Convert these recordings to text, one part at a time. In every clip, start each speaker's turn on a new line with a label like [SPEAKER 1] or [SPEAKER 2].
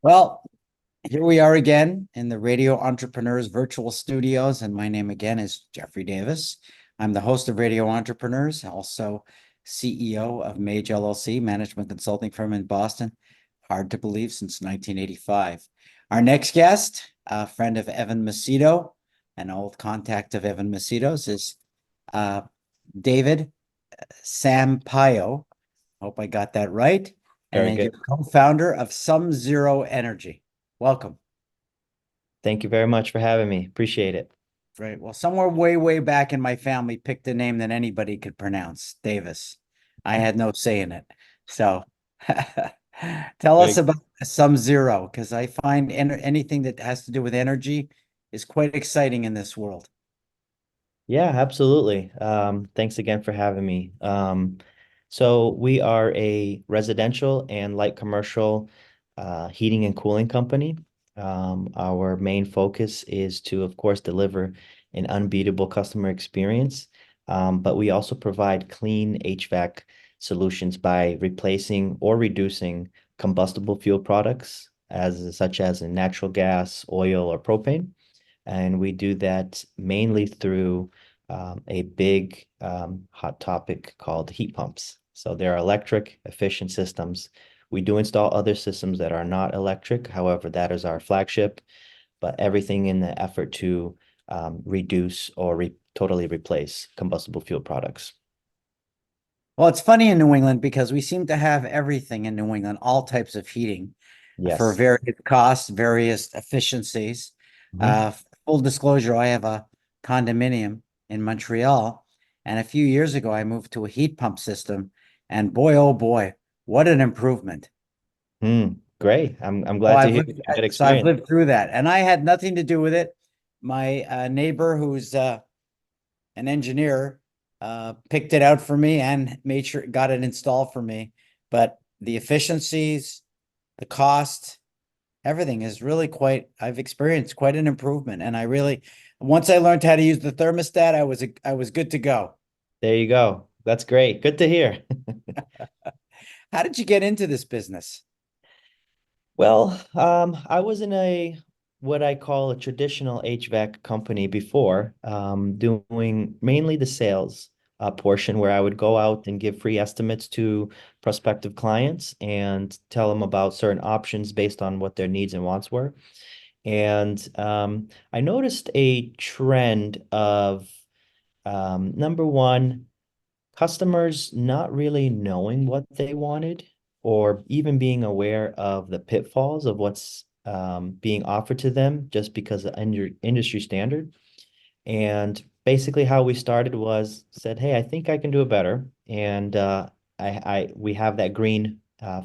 [SPEAKER 1] Well, here we are again in the Radio Entrepreneurs virtual studios, and my name again is JDavis. I'm the host of Radio Entrepreneurs, also CEO of Mage LLC, management consulting firm in Boston. Hard to believe, since 1985. Our next guest, a friend of Evan Macedo, an old contact of Evan Macedo's, is David Sampaio. Hope I got that right.
[SPEAKER 2] Very
[SPEAKER 1] And you're
[SPEAKER 2] good.
[SPEAKER 1] co-founder of SumZero Energy. Welcome.
[SPEAKER 2] Thank you very much for having me. Appreciate it.
[SPEAKER 1] Right. Well, somewhere way, way back in my family picked a name that anybody could pronounce, Davis. I had no say in it. So tell us
[SPEAKER 2] Very,
[SPEAKER 1] about SumZero, because I find anything that has to do with energy is quite exciting in this world.
[SPEAKER 2] yeah, absolutely. Thanks again for having me. So we are a residential and light commercial heating and cooling company. Our main focus is to, of course, deliver an unbeatable customer experience, but we also provide clean HVAC solutions by replacing or reducing combustible fuel products, such as in natural gas, oil, or propane. And we do that mainly through a big hot topic called heat pumps. So they're electric efficient systems. We do install other systems that are not electric. However, that is our flagship, but everything in the effort to reduce or totally replace combustible fuel products.
[SPEAKER 1] Well, it's funny in New England because we seem to have everything in New England, all types of heating for
[SPEAKER 2] Yes.
[SPEAKER 1] various costs, various efficiencies.
[SPEAKER 2] Mhm.
[SPEAKER 1] Uh, Full disclosure, I have a condominium in Montreal, and a few years ago I moved to a heat pump system, and boy, oh boy, what an improvement.
[SPEAKER 2] Great. I'm
[SPEAKER 1] Oh,
[SPEAKER 2] glad to hear you had a good
[SPEAKER 1] I've
[SPEAKER 2] experience.
[SPEAKER 1] lived through that, and I had nothing to do with it. My neighbor, who's an engineer, picked it out for me and made sure got it installed for me. But the efficiencies, the cost, everything is really I've experienced quite an improvement. And once I learned how to use the thermostat, I was good to go.
[SPEAKER 2] There you go. That's great. Good to hear.
[SPEAKER 1] How did you get into this business?
[SPEAKER 2] Well, I was in a what I call a traditional HVAC company before, doing mainly the sales portion where I would go out and give free estimates to prospective clients and tell them about certain options based on what their needs and wants were. And I noticed a trend of number one, customers not really knowing what they wanted or even being aware of the pitfalls of what's being offered to them just because of industry standard. And basically how we started was said, hey, I think I can do it better. And we have that green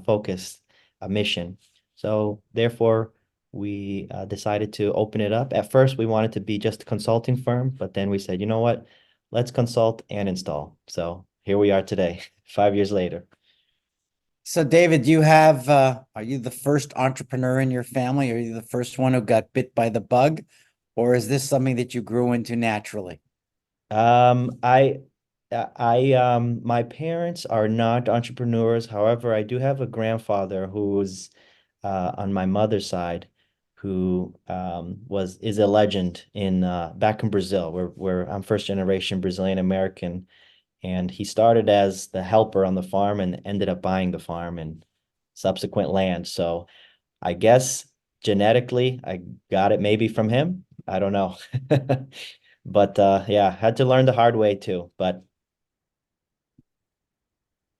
[SPEAKER 2] focused mission. So therefore, we decided to open it up. At first, we wanted to be just a consulting firm, but then we said, you know what? Let's consult and install. So here we are today, 5 years later.
[SPEAKER 1] So, David, are you the first entrepreneur in your family? Are you the first one who got bit by the bug? Or is this something that you grew into naturally?
[SPEAKER 2] Um, I, my parents are not entrepreneurs. However, I do have a grandfather who's on my mother's side, who is a legend in back in Brazil, where I'm first generation Brazilian American, and he started as the helper on the farm and ended up buying the farm and subsequent land. So I guess genetically, I got it maybe from him. I don't know. But yeah, had to learn the hard way too. But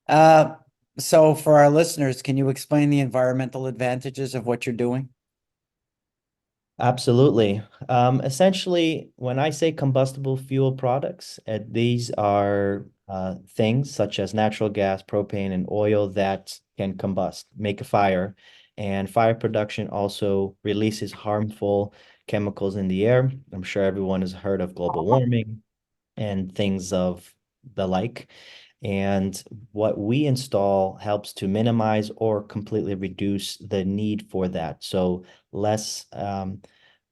[SPEAKER 1] Uh, so for our listeners, can you explain the environmental advantages of what you're doing?
[SPEAKER 2] absolutely. Essentially, when I say combustible fuel products, these are things such as natural gas, propane, and oil that can combust, make a fire. And fire production also releases harmful chemicals in the air. I'm sure everyone has heard of global warming and things of the like. And what we install helps to minimize or completely reduce the need for that. So less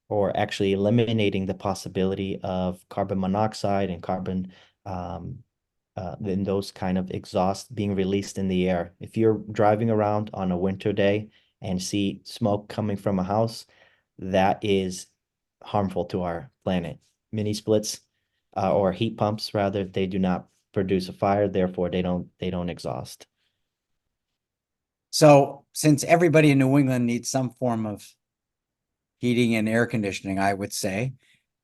[SPEAKER 2] or actually eliminating the possibility of carbon monoxide and carbon then those kind of exhaust being released in the air. If you're driving around on a winter day and see smoke coming from a house, that is harmful to our planet. Mini splits, or heat pumps rather, they do not produce a fire, therefore they don't exhaust.
[SPEAKER 1] So since everybody in New England needs some form of heating and air conditioning, I would say,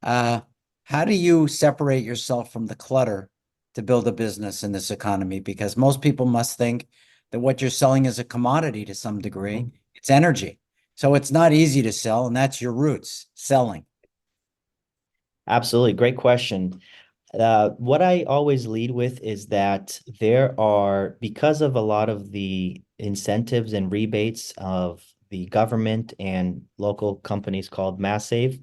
[SPEAKER 1] uh, how do you separate yourself from the clutter to build a business in this economy? Because most people must think that what you're selling is a commodity to some degree.
[SPEAKER 2] Mhm.
[SPEAKER 1] It's energy. So it's not easy to sell, and that's your roots, selling.
[SPEAKER 2] Absolutely. Great question. What I always lead with is that there are, because of a lot of the incentives and rebates of the government and local companies called Mass Save,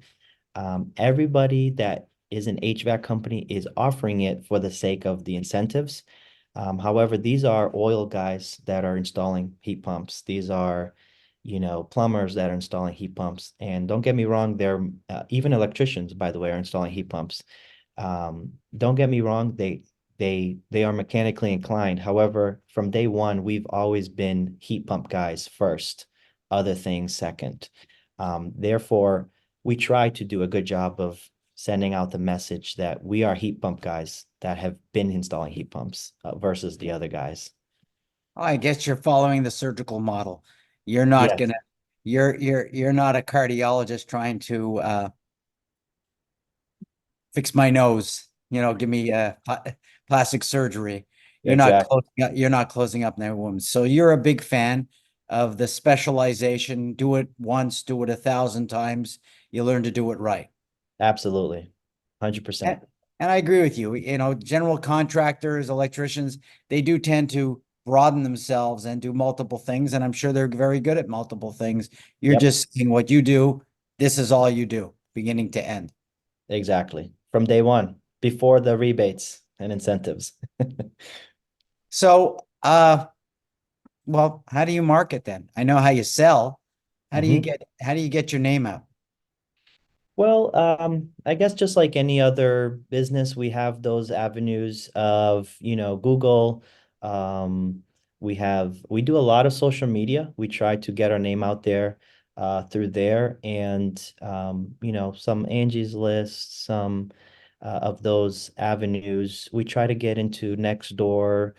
[SPEAKER 2] everybody that is an HVAC company is offering it for the sake of the incentives. However, these are oil guys that are installing heat pumps. These are, plumbers that are installing heat pumps. And don't get me wrong, they're even electricians, by the way, are installing heat pumps. Don't get me wrong, they are mechanically inclined. However, from day one, we've always been heat pump guys first, other things second. Therefore, we try to do a good job of sending out the message that we are heat pump guys that have been installing heat pumps versus the other guys.
[SPEAKER 1] I guess you're following the surgical model. You're not
[SPEAKER 2] Yes,
[SPEAKER 1] gonna, you're not a cardiologist trying to fix my nose, give me plastic surgery.
[SPEAKER 2] exactly.
[SPEAKER 1] You're not closing up that woman. So you're a big fan of the specialization. Do it once, do it 1,000 times. You learn to do it right.
[SPEAKER 2] Absolutely.
[SPEAKER 1] And,
[SPEAKER 2] 100%.
[SPEAKER 1] and I agree with you. General contractors, electricians, they do tend to broaden themselves and do multiple things. And I'm sure they're very good at multiple things. You're
[SPEAKER 2] Yep,
[SPEAKER 1] just saying what you do. This is all you do, beginning to end.
[SPEAKER 2] exactly. From day one, before the rebates and incentives.
[SPEAKER 1] So, well, how do you market then? I know how you sell.
[SPEAKER 2] Mhm.
[SPEAKER 1] How do you get your name out?
[SPEAKER 2] Well, I guess just like any other business, we have those avenues of, Google. Um, we do a lot of social media. We try to get our name out there through there, and some Angie's List, some of those avenues. We try to get into Nextdoor,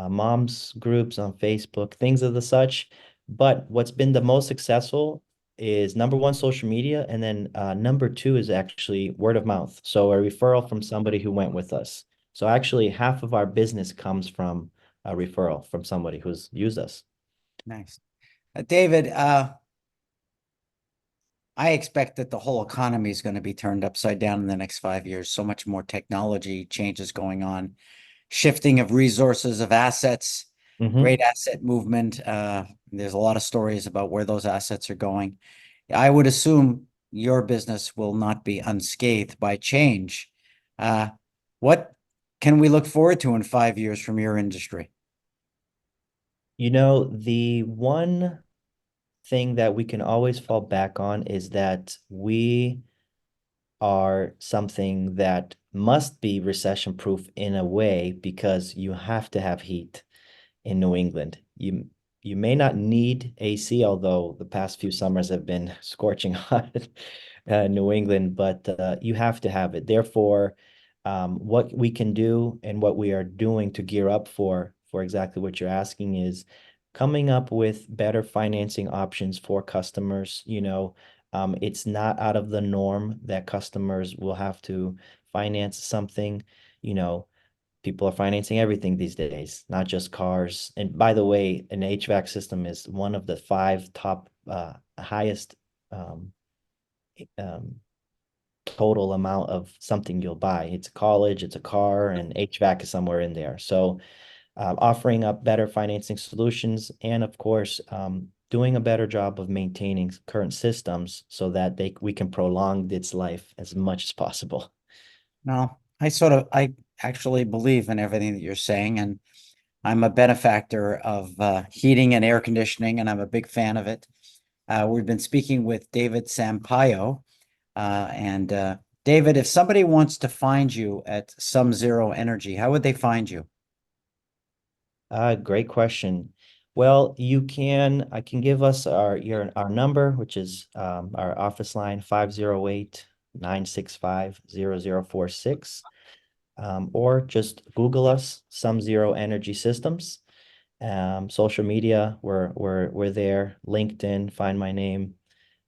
[SPEAKER 2] moms groups on Facebook, things of the such. But what's been the most successful is number one, social media, and then number two is actually word of mouth. So a referral from somebody who went with us. So actually, half of our business comes from a referral from somebody who's used us.
[SPEAKER 1] Nice. David, I expect that the whole economy is going to be turned upside down in the next 5 years. So much more technology changes going on, shifting of resources, of assets,
[SPEAKER 2] Hmm.
[SPEAKER 1] great asset movement. There's a lot of stories about where those assets are going. I would assume your business will not be unscathed by change. Uh, what can we look forward to in 5 years from your industry?
[SPEAKER 2] The one thing that we can always fall back on is that we are something that must be recession proof in a way because you have to have heat in New England. You may not need AC, although the past few summers have been scorching hot New England, but you have to have it. Therefore, what we can do and what we are doing to gear up for exactly what you're asking is coming up with better financing options for customers. It's not out of the norm that customers will have to finance something. You know, People are financing everything these days, not just cars. And by the way, an HVAC system is one of the five top highest um, um, total amount of something you'll buy. It's a college, it's a car, and HVAC is somewhere in there. So offering up better financing solutions and of course doing a better job of maintaining current systems so that we can prolong its life as much as possible.
[SPEAKER 1] No, I actually believe in everything that you're saying, and I'm a benefactor of heating and air conditioning, and I'm a big fan of it. We've been speaking with David Sampaio, and David, if somebody wants to find you at SumZero Energy, how would they find you?
[SPEAKER 2] Great question. Well, I can give us our number, which is our office line 508-965-0046. Or just Google us, SumZero Energy Systems. Social media, we're there. LinkedIn, find my name.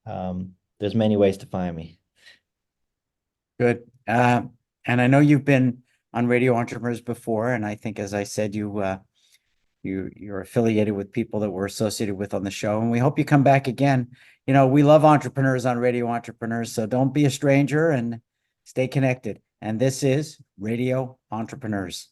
[SPEAKER 2] There's many ways to find me.
[SPEAKER 1] Good. And I know you've been on Radio Entrepreneurs before, and I think, as I said, you're affiliated with people that we're associated with on the show, and we hope you come back again. You know, we love entrepreneurs on Radio Entrepreneurs, so don't be a stranger and stay connected. And this is Radio Entrepreneurs.